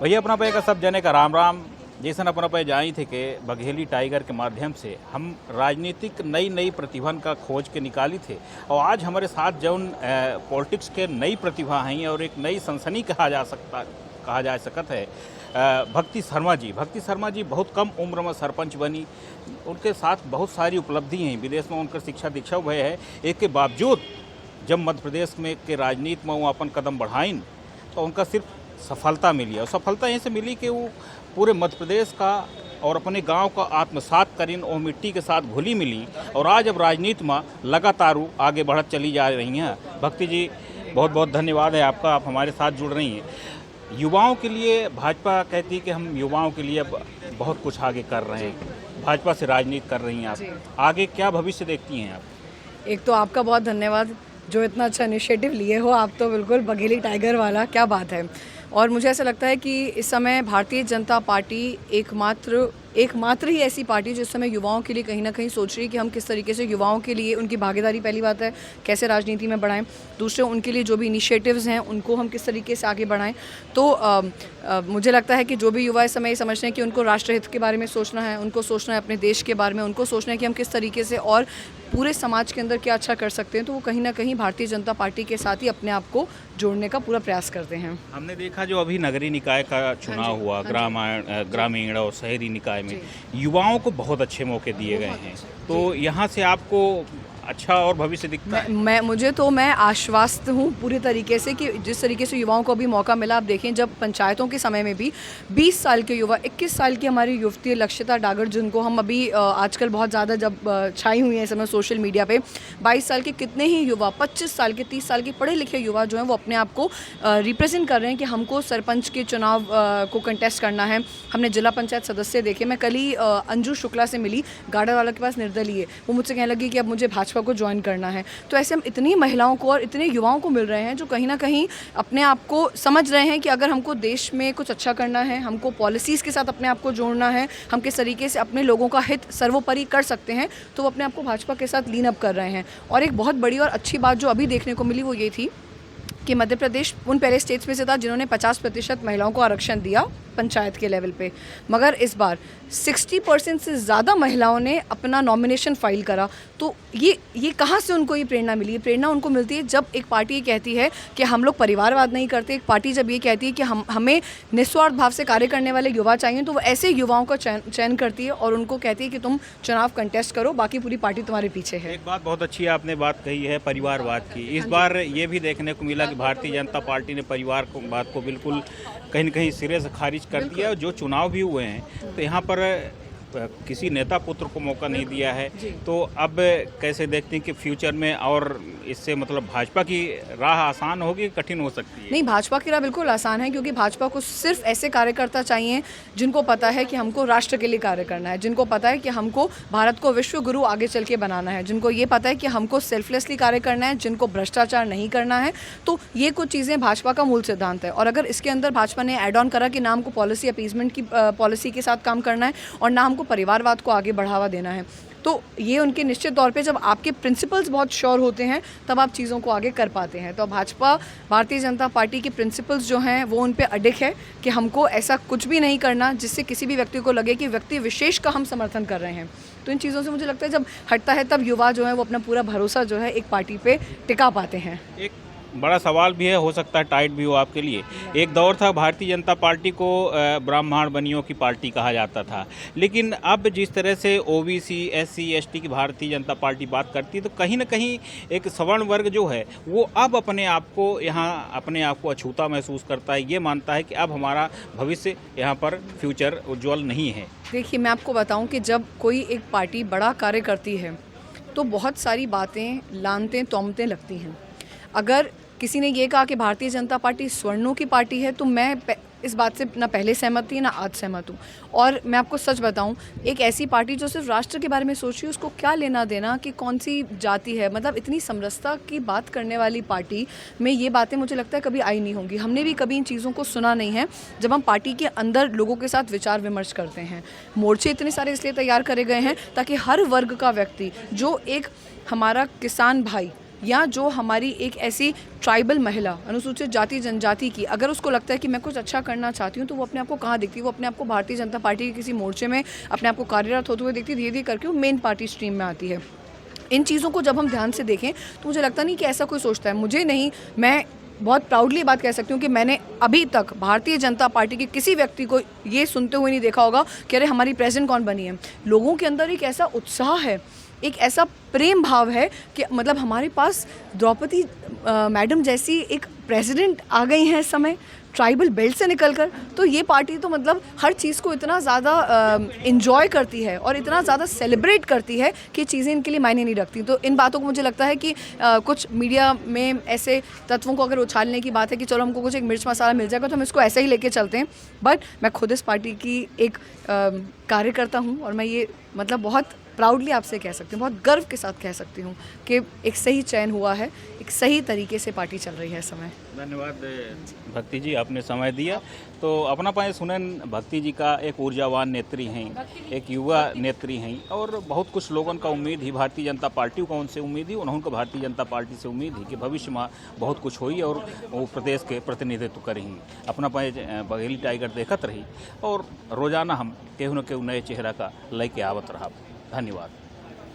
भैया अपना पे का सब जने का राम राम। जैसन अपना पे जाई थे कि बघेली टाइगर के माध्यम से हम राजनीतिक नई नई प्रतिभन का खोज के निकाली थे और आज हमारे साथ जौन पॉलिटिक्स के नई प्रतिभा हैं और एक नई सनसनी कहा जा सकत है भक्ति शर्मा जी। भक्ति शर्मा जी बहुत कम उम्र में सरपंच बनी, उनके साथ बहुत सारी उपलब्धि हैं, विदेश में उनकर शिक्षा दीक्षा भय है। एक के बावजूद जब मध्य प्रदेश में के राजनीति में वो अपन कदम बढ़ाइन तो उनका सिर्फ सफलता मिली और सफलता यहीं से मिली कि वो पूरे मध्य प्रदेश का और अपने गांव का आत्मसात करीन और मिट्टी के साथ घुली मिली और आज अब राजनीति में लगातार आगे बढ़त चली जा रही हैं। भक्ति जी बहुत बहुत धन्यवाद है आपका, आप हमारे साथ जुड़ रही हैं। युवाओं के लिए भाजपा कहती है कि हम युवाओं के लिए अब बहुत कुछ आगे कर रहे हैं, भाजपा से राजनीति कर रही हैं आप, आगे क्या भविष्य देखती हैं आप? एक तो आपका बहुत धन्यवाद जो इतना अच्छा इनिशिएटिव लिए हो आप, तो बिल्कुल बघेली टाइगर वाला, क्या बात है। और मुझे ऐसा लगता है कि इस समय भारतीय जनता पार्टी एकमात्र ही ऐसी पार्टी जो इस समय युवाओं के लिए कहीं ना कहीं सोच रही है कि हम किस तरीके से युवाओं के लिए उनकी भागीदारी, पहली बात है कैसे राजनीति में बढ़ाएं, दूसरे उनके लिए जो भी इनिशिएटिव्स हैं उनको हम किस तरीके से आगे बढ़ाएं। तो मुझे लगता है कि जो भी युवा इस समय समझते हैं कि उनको राष्ट्रहित के बारे में सोचना है, उनको सोचना है अपने देश के बारे में, उनको सोचना है कि हम किस तरीके से और पूरे समाज के अंदर क्या अच्छा कर सकते हैं, तो वो कहीं ना कहीं भारतीय जनता पार्टी के साथ ही अपने आप को जोड़ने का पूरा प्रयास करते हैं। हमने देखा जो अभी नगरीय निकाय का चुनाव हुआ, ग्रामीण और शहरी निकाय में युवाओं को बहुत अच्छे मौके दिए गए हैं, तो यहाँ से आपको अच्छा और भविष्य दिखता है? मैं आश्वस्त हूँ पूरी तरीके से कि जिस तरीके से युवाओं को भी मौका मिला। आप देखें जब पंचायतों के समय में भी 20 साल के युवा, 21 साल की हमारी युवती लक्षिता डागर, जिनको हम अभी आजकल बहुत ज़्यादा जब छाई हुई है इस समय सोशल मीडिया पे, 22 साल के कितने ही युवा, 25 साल के, 30 साल के पढ़े लिखे युवा जो हैं वो अपने आप को रिप्रेजेंट कर रहे हैं कि हमको सरपंच के चुनाव को कंटेस्ट करना है। हमने जिला पंचायत सदस्य देखे, मैं कल ही अंजू शुक्ला से मिली, गार्डर वाला के पास निर्दलीय, वो मुझसे कहने लगी कि अब मुझे भाजपा को ज्वाइन करना है। तो ऐसे हम इतनी महिलाओं को और इतने युवाओं को मिल रहे हैं जो कहीं ना कहीं अपने आप को समझ रहे हैं कि अगर हमको देश में कुछ अच्छा करना है, हमको पॉलिसीज़ के साथ अपने आप को जोड़ना है, हम किस तरीके से अपने लोगों का हित सर्वोपरि कर सकते हैं, तो वो अपने आप को भाजपा के साथ लीन अप कर रहे हैं। और एक बहुत बड़ी और अच्छी बात जो अभी देखने को मिली वो ये थी कि मध्य प्रदेश उन पहले स्टेट्स में से था जिन्होंने 50% महिलाओं को आरक्षण दिया पंचायत के लेवल पे, मगर इस बार 60% से ज़्यादा महिलाओं ने अपना नॉमिनेशन फाइल करा। तो ये कहाँ से उनको ये प्रेरणा मिली? ये प्रेरणा उनको मिलती है जब एक पार्टी ये कहती है कि हम लोग परिवारवाद नहीं करते, एक पार्टी जब ये कहती है कि हमें निस्वार्थ भाव से कार्य करने वाले युवा चाहिए, तो वो ऐसे युवाओं का चयन करती है और उनको कहती है कि तुम चुनाव कंटेस्ट करो, बाकी पूरी पार्टी तुम्हारे पीछे है। एक बात बहुत अच्छी आपने बात कही है परिवारवाद की। इस बार ये भी देखने को मिला कि भारतीय जनता पार्टी ने परिवार को बात को बिल्कुल कहीं न कहीं सिरे से खारिज कर दिया। जो चुनाव भी हुए हैं तो यहाँ पर किसी नेता पुत्र को मौका नहीं दिया है, तो अब कैसे देखते हैं कि फ्यूचर में और इससे मतलब भाजपा की राह आसान होगी, कठिन हो सकती है? नहीं, भाजपा की राह बिल्कुल आसान है, क्योंकि भाजपा को सिर्फ ऐसे कार्यकर्ता चाहिए जिनको पता है कि हमको राष्ट्र के लिए कार्य करना है, जिनको पता है कि हमको भारत को विश्व गुरु आगे चल के बनाना है, जिनको ये पता है कि हमको सेल्फलेसली कार्य करना है, जिनको भ्रष्टाचार नहीं करना है। तो ये कुछ चीज़ें भाजपा का मूल सिद्धांत है। और अगर इसके अंदर भाजपा ने ऐड ऑन करा कि ना हमको पॉलिसी अपीजमेंट की पॉलिसी के साथ काम करना है और ना हमको परिवारवाद को आगे बढ़ावा देना है, तो ये उनके निश्चित तौर पे जब आपके प्रिंसिपल्स बहुत श्योर होते हैं तब आप चीज़ों को आगे कर पाते हैं। तो भाजपा, भारतीय जनता पार्टी के प्रिंसिपल्स जो हैं वो उन पे अडिग है कि हमको ऐसा कुछ भी नहीं करना जिससे किसी भी व्यक्ति को लगे कि व्यक्ति विशेष का हम समर्थन कर रहे हैं। तो इन चीज़ों से मुझे लगता है जब हटता है तब युवा जो है वो अपना पूरा भरोसा जो है एक पार्टी पे टिका पाते हैं। एक बड़ा सवाल भी है, हो सकता है टाइट भी हो आपके लिए। एक दौर था भारतीय जनता पार्टी को ब्राह्मण बनियों की पार्टी कहा जाता था, लेकिन अब जिस तरह से ओबीसी, एससी, एसटी की भारतीय जनता पार्टी बात करती है, तो कहीं ना कहीं एक सवर्ण वर्ग जो है वो अब अपने आप को अछूता महसूस करता है, ये मानता है कि अब हमारा भविष्य यहाँ पर फ्यूचर उज्ज्वल नहीं है। देखिए, मैं आपको बताऊं कि जब कोई एक पार्टी बड़ा कार्य करती है तो बहुत सारी बातें, लानतें, तोहमतें लगती हैं। अगर किसी ने ये कहा कि भारतीय जनता पार्टी स्वर्णों की पार्टी है, तो मैं इस बात से ना पहले सहमत थी ना आज सहमत हूँ। और मैं आपको सच बताऊँ, एक ऐसी पार्टी जो सिर्फ राष्ट्र के बारे में सोच रही है, उसको क्या लेना देना कि कौन सी जाति है, मतलब इतनी समरसता की बात करने वाली पार्टी में ये बातें मुझे लगता है कभी आई नहीं होंगी। हमने भी कभी इन चीज़ों को सुना नहीं है जब हम पार्टी के अंदर लोगों के साथ विचार विमर्श करते हैं। मोर्चे इतने सारे इसलिए तैयार करे गए हैं ताकि हर वर्ग का व्यक्ति, जो एक हमारा किसान भाई या जो हमारी एक ऐसी ट्राइबल महिला, अनुसूचित जाति जनजाति की, अगर उसको लगता है कि मैं कुछ अच्छा करना चाहती हूँ तो वो अपने आप को कहाँ देखती है? वो अपने आप को भारतीय जनता पार्टी के किसी मोर्चे में अपने आप को कार्यरत होते हुए देखती है, धीरे धीरे करके वो मेन पार्टी स्ट्रीम में आती है। इन चीज़ों को जब हम ध्यान से देखें तो मुझे लगता नहीं कि ऐसा कोई सोचता है। मुझे नहीं, मैं बहुत प्राउडली बात कह सकती हूँ कि मैंने अभी तक भारतीय जनता पार्टी के किसी व्यक्ति को ये सुनते हुए नहीं देखा होगा कि अरे हमारी प्रेसिडेंट कौन बनी है। लोगों के अंदर एक ऐसा उत्साह है, एक ऐसा प्रेम भाव है कि मतलब हमारे पास द्रौपदी मैडम जैसी एक प्रेसिडेंट आ गई हैं इस समय, ट्राइबल बेल्ट से निकलकर। तो ये पार्टी तो मतलब हर चीज़ को इतना ज़्यादा इन्जॉय करती है और इतना ज़्यादा सेलिब्रेट करती है कि चीज़ें इनके लिए मायने नहीं रखती। तो इन बातों को मुझे लगता है कि कुछ मीडिया में ऐसे तत्वों को अगर उछालने की बात है कि चलो हमको कुछ एक मिर्च मसाला मिल जाएगा तो हम इसको ऐसे ही लेके चलते हैं। बट मैं खुद इस पार्टी की एक कार्यकर्ता हूँ और मैं ये मतलब बहुत प्राउडली आपसे कह सकती हूँ, बहुत गर्व के साथ कह सकती हूँ कि एक सही चयन हुआ है, एक सही तरीके से पार्टी चल रही है इस समय। धन्यवाद भक्ति जी, आपने समय दिया। तो अपना पाए सुनन भक्ति जी का एक ऊर्जावान नेत्री हैं, एक युवा नेत्री हैं और बहुत कुछ लोगों का उम्मीद ही भारतीय जनता पार्टी को उनसे उम्मीद ही, उन्होंने भारतीय जनता पार्टी से उम्मीद ही कि भविष्य में बहुत कुछ हुई और वो प्रदेश के प्रतिनिधित्व करी। अपना पाए बघेली टाइगर देखत रही और रोजाना हम केहू न केहू नए चेहरा का लेके आवत रहा। धन्यवाद।